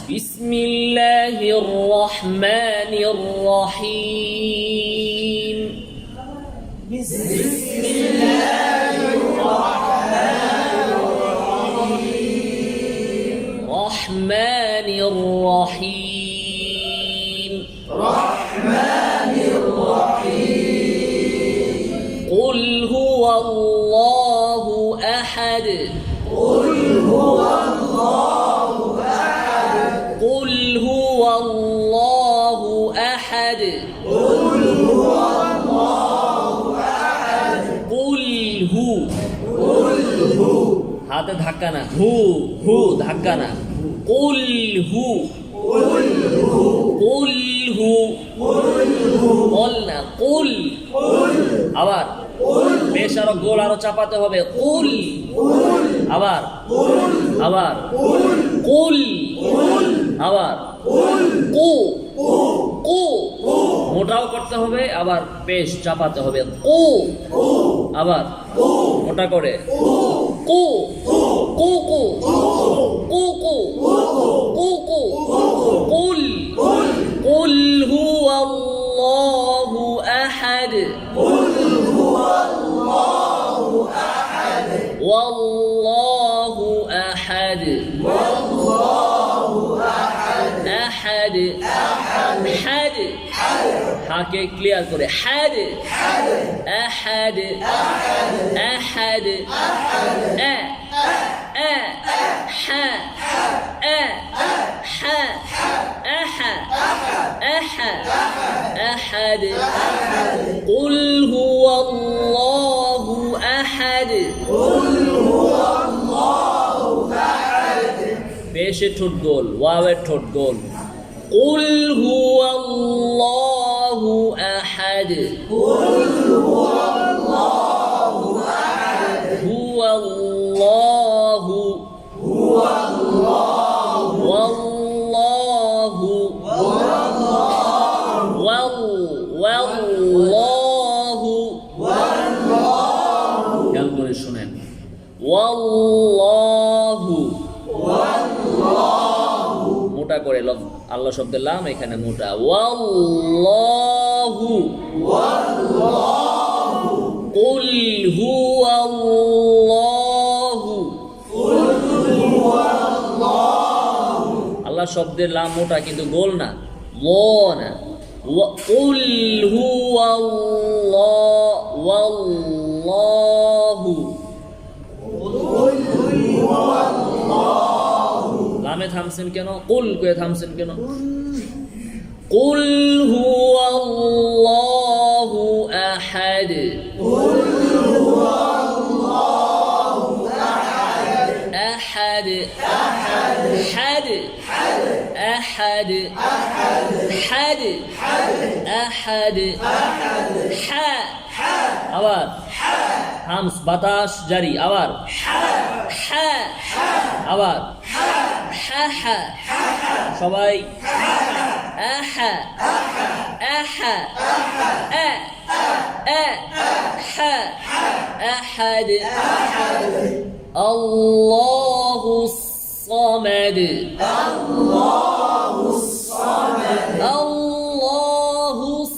বিসমিল্লাহির রহমানির রহিম। রহমানির রহিম। قل هو الله أحد قل هو الله أحد قل هو হাতে ধাক্কা না, হু হু ধাক্কা না। قل هو قل هو বল না, قل আবার বেশ আরো গোল আরো চাপাতে হবে। কুল আবার আবার কুল আবার কু কু মোটাও করতে হবে, আবার বেশ চাপাতে হবে। কু আবার মোটা করে কু কু কু কু কু কু কু কুল কুল হুয়াল্লাহু আহাদ والله أحد أحد حد حاكي كلير كوري حد أحد أحد أ أ ح أ ح أح أح أحد قل هو الله أحد পেশে ঠোঁট গোল, ওয়াওয়ের ঠোঁট গোল। قل هو الله أحد هو الله والله খেয়াল করে শুনেন। ওয়াল্লাহু মোটা করে আল্লাহ শব্দের লাম এখানে মোটা। ওয়াল্লাহু কুল হুয়াল্লাহু আল্লাহ শব্দের লাম মোটা কিন্তু গোল না, ল না। কুল হুয়াল্লাহু লামে থামছেন কেন? কুল কয়ে থামছেন কেন? কুল হুয়াল্লাহু আহাদ আহাদ হাদ আহাদ হাদ আহাদ হা আবার হামস বাতাস জারি, আবার হা আবার হা হা সবাই আহা আহা আ আ হা আহাদ আল্লাহুস সামাদ আল্লাহুস সামাদ আল্লাহুস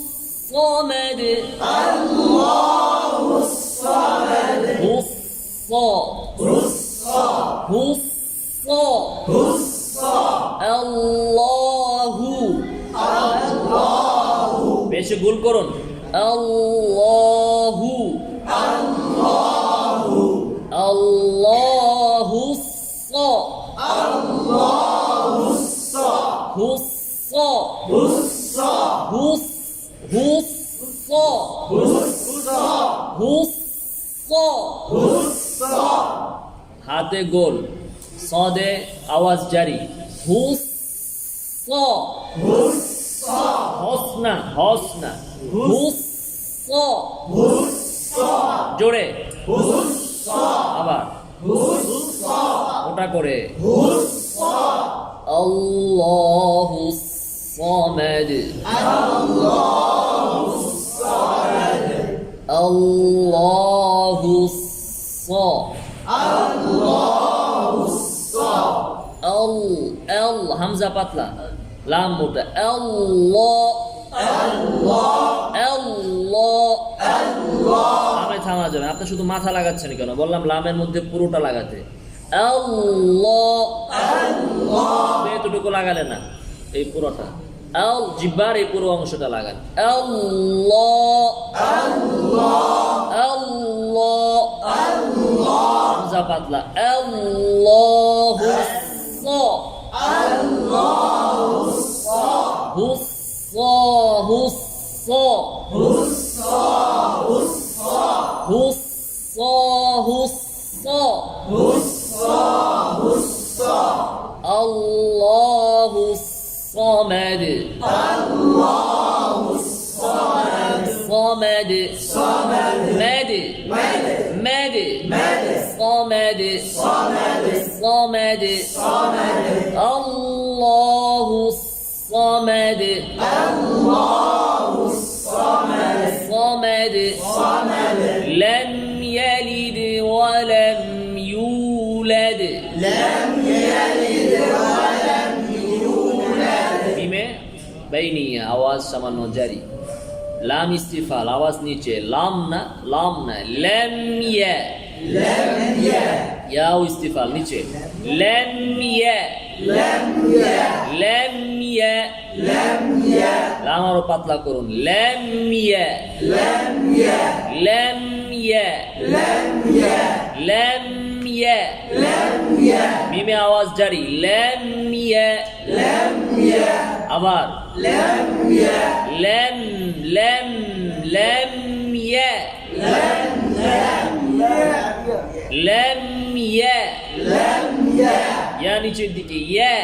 সামাদ আল্লাহুস সামাদ হুস্সা হুস্সা হুস্সা আল্লাহু আল্লাহু বেশি গোল করুন। আল্লাহু আল্লাহু আল্লাহুস আল্লাহুস হুস্সা হুস্সা হুস্সা হুস্সা হুস্সা হাতে গোল, সদে আওয়াজ জারি। হুস্সা হুস্সা হসনা হসনা হুস্সা হুস্সা জোরে হুস্সা আবার হুস্সা ওটা করে হুস্সা আল্লাহুস সামাদ আল্লাহুস সামাদ আল্লাহুস হামজা পাতলা, লাম মোটা। আল্লাহ, লামে থামা যাবে। আপনি শুধু মাথা লাগাচ্ছেন কেন? বললাম লামের মধ্যে পুরোটা লাগাতে। আল্লাহ, এতটুকু লাগালে না, এই পুরোটা। জিহ্বার এই পুরো অংশটা লাগান। আল্লাহ, হামজা পাতলা। আল্লাহু Allahu Samad, Samad, Mad, Mad, Samad, Samad, Allahu Samad, Samad, Lam yalid wa lam yulad, মিমে বাইনিয়া আওয়াজ সামান্য জারি। লাম ইস্তিফাল, আওয়াজ নিচে। লাম না, লাম না। লাম ইয়া, ইয়াও ইস্তিফাল নিচে। লাম ইয়া, লাম ইয়া, লাম আরো পাতলা করুন। লাম ইয়া, লাম ইয়া, লাম ইয়া, মিমে আওয়াজ জারি। লাম ইয়া, আবার লাম, লাম, লাম ইয়া, লাম ইয়া, ইয়া নিচের দিকে। ইয়া,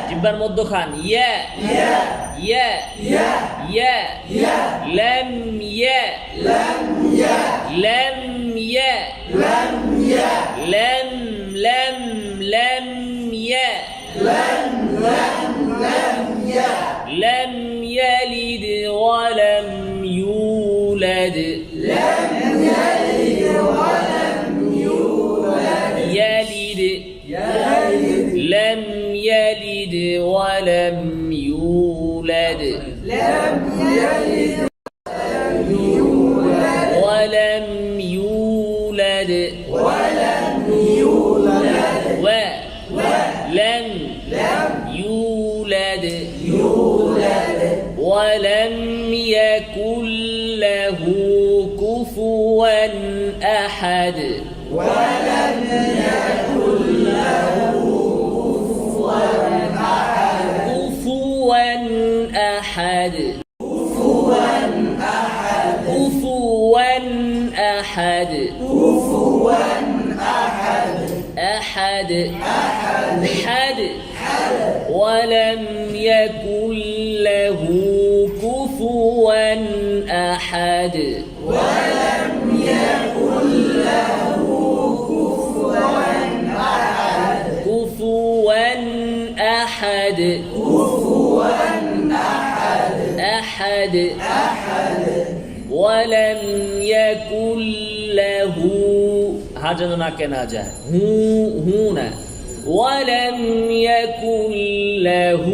জিহ্বার মধ্যখান। ইয়া, ইয়া, ইয়া, লাম ইয়া, লাম ইয়া, লাম, লাম ইয়া, لم يلد ولم يولد، يلد، لم يلد ولم يولد، ولم يولد، ولم يولد، ولم يكن له كفوا أحد، كفوا أحد، كفوا أحد، أحد، أحد، ولم يكن له كفوا أحد، ولم يكن له كفوا أحد، كفوا أحد، كفوا أحد، أحد، ولم يكن له হাজানো নাকে না যায়। হুনা ولم يكن له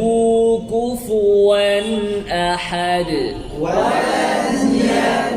كفوا أحد، ولم يكن